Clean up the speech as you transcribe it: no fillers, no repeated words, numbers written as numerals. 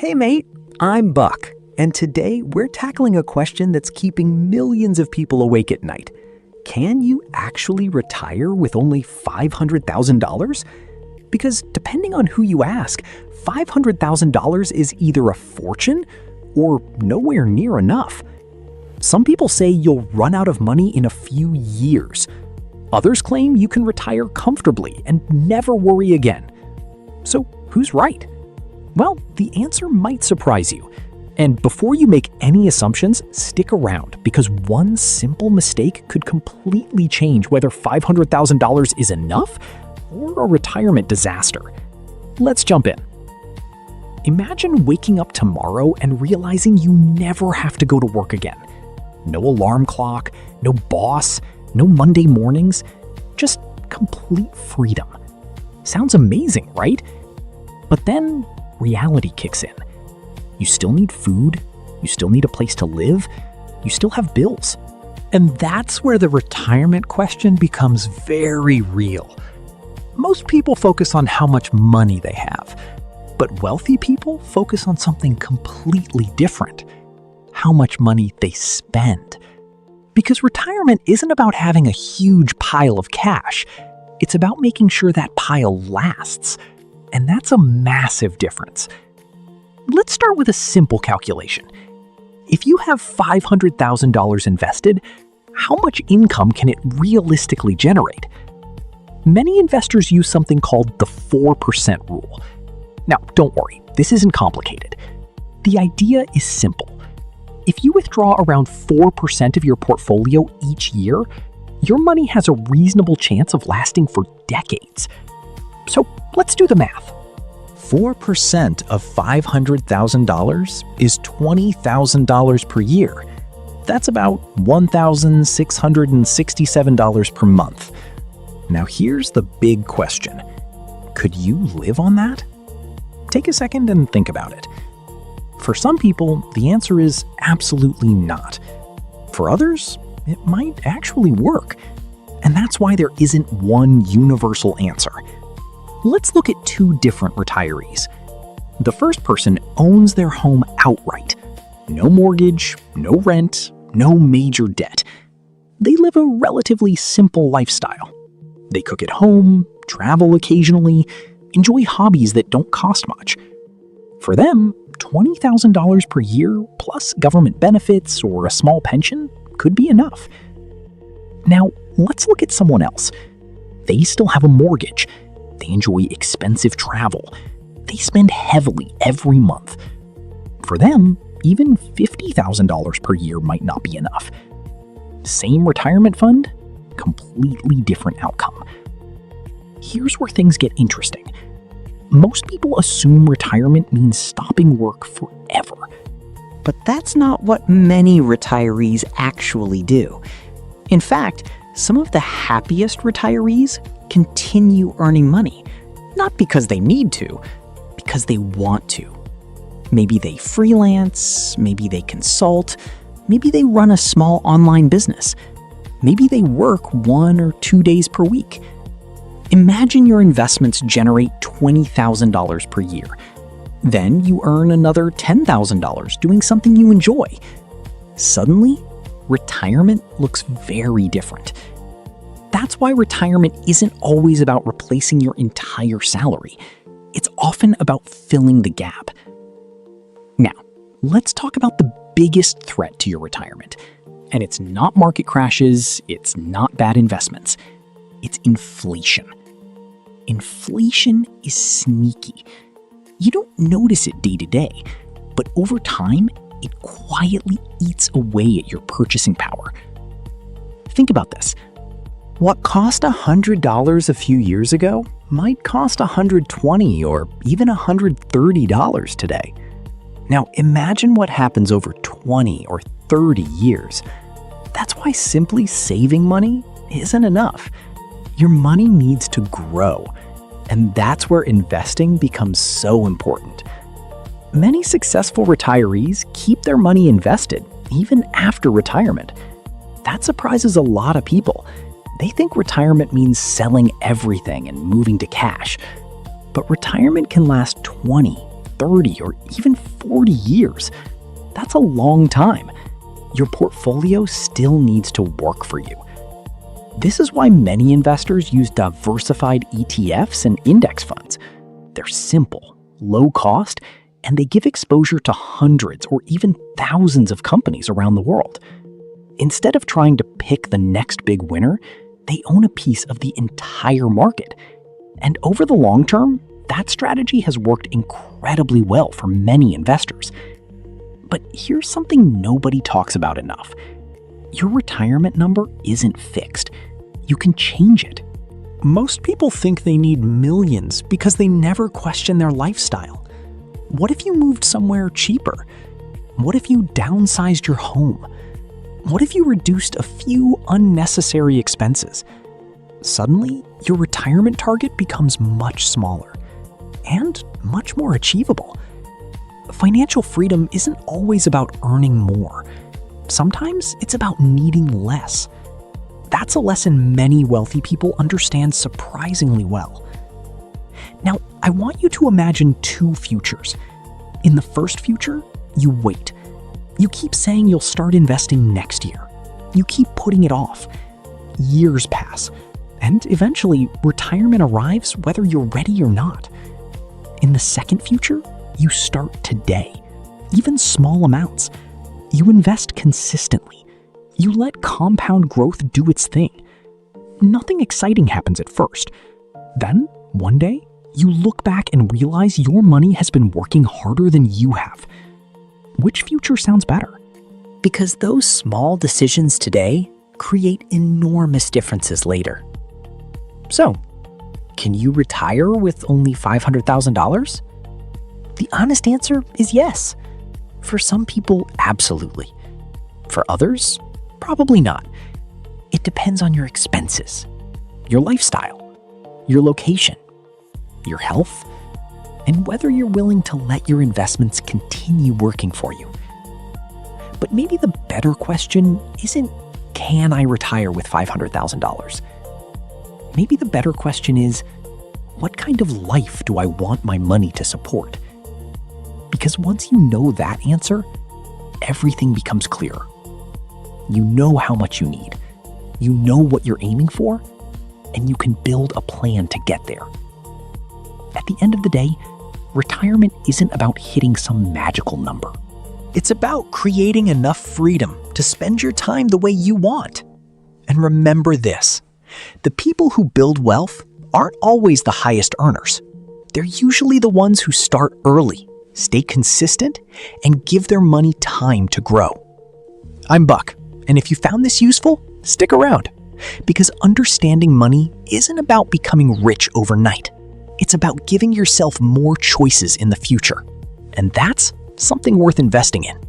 Hey mate, I'm Buck, and today we're tackling a question that's keeping millions of people awake at night. Can you actually retire with only $500,000? Because depending on who you ask, $500,000 is either a fortune or nowhere near enough. Some people say you'll run out of money in a few years. Others claim you can retire comfortably and never worry again. So who's right? Well, the answer might surprise you. And before you make any assumptions, stick around because one simple mistake could completely change whether $500,000 is enough or a retirement disaster. Let's jump in. Imagine waking up tomorrow and realizing you never have to go to work again. No alarm clock, no boss, no Monday mornings, just complete freedom. Sounds amazing, right? But then reality kicks in. You still need food, you still need a place to live, you still have bills. And that's where the retirement question becomes very real. Most people focus on how much money they have, but wealthy people focus on something completely different: how much money they spend. Because retirement isn't about having a huge pile of cash, it's about making sure that pile lasts. And that's a massive difference. Let's start with a simple calculation. If you have $500,000 invested, how much income can it realistically generate? Many investors use something called the 4% rule. Now, don't worry, this isn't complicated. The idea is simple. If you withdraw around 4% of your portfolio each year, your money has a reasonable chance of lasting for decades. So let's do the math. 4% of $500,000 is $20,000 per year. That's about $1,667 per month. Now here's the big question. Could you live on that? Take a second and think about it. For some people, the answer is absolutely not. For others, it might actually work. And that's why there isn't one universal answer. Let's look at two different retirees. The first person owns their home outright. No mortgage, no rent, no major debt. They live a relatively simple lifestyle. They cook at home, travel occasionally, enjoy hobbies that don't cost much. For them, $20,000 per year plus government benefits or a small pension could be enough. Now, let's look at someone else. They still have a mortgage. They enjoy expensive travel. They spend heavily every month. For them, even $50,000 per year might not be enough. Same retirement fund, completely different outcome. Here's where things get interesting. Most people assume retirement means stopping work forever. But that's not what many retirees actually do. In fact, some of the happiest retirees continue earning money, not because they need to, because they want to. Maybe they freelance, maybe they consult, maybe they run a small online business. Maybe they work 1 or 2 days per week. Imagine your investments generate $20,000 per year. Then you earn another $10,000 doing something you enjoy. Suddenly, retirement looks very different. That's why retirement isn't always about replacing your entire salary. It's often about filling the gap. Now, let's talk about the biggest threat to your retirement. And it's not market crashes, it's not bad investments. It's inflation. Inflation is sneaky. You don't notice it day to day, but over time, it quietly eats away at your purchasing power. Think about this. What cost $100 a few years ago might cost $120 or even $130 today. Now imagine what happens over 20 or 30 years. That's why simply saving money isn't enough. Your money needs to grow, and that's where investing becomes so important. Many successful retirees keep their money invested even after retirement. That surprises a lot of people. They think retirement means selling everything and moving to cash. But retirement can last 20, 30 or even 40 years. That's a long time. Your portfolio still needs to work for you. This is why many investors use diversified ETFs and index funds. They're simple, low cost, and they give exposure to hundreds or even thousands of companies around the world. Instead of trying to pick the next big winner, they own a piece of the entire market. And over the long term, that strategy has worked incredibly well for many investors. But here's something nobody talks about enough. Your retirement number isn't fixed. You can change it. Most people think they need millions because they never question their lifestyle. What if you moved somewhere cheaper? What if you downsized your home? What if you reduced a few unnecessary expenses? Suddenly, your retirement target becomes much smaller and much more achievable. Financial freedom isn't always about earning more. Sometimes it's about needing less. That's a lesson many wealthy people understand surprisingly well. Now, I want you to imagine two futures. In the first future, you wait. You keep saying you'll start investing next year. You keep putting it off. Years pass, and eventually retirement arrives whether you're ready or not. In the second future, you start today, even small amounts. You invest consistently. You let compound growth do its thing. Nothing exciting happens at first. Then, one day, you look back and realize your money has been working harder than you have. Which future sounds better? Because those small decisions today create enormous differences later. So, can you retire with only $500,000? The honest answer is yes. For some people, absolutely. For others, probably not. It depends on your expenses, your lifestyle, your location, your health, and whether you're willing to let your investments continue working for you. But maybe the better question isn't, can I retire with $500,000? Maybe the better question is, what kind of life do I want my money to support? Because once you know that answer, everything becomes clearer. You know how much you need, you know what you're aiming for, and you can build a plan to get there. At the end of the day, retirement isn't about hitting some magical number. It's about creating enough freedom to spend your time the way you want. And remember this, the people who build wealth aren't always the highest earners. They're usually the ones who start early, stay consistent, and give their money time to grow. I'm Buck, and if you found this useful, stick around. Because understanding money isn't about becoming rich overnight. It's about giving yourself more choices in the future. And that's something worth investing in.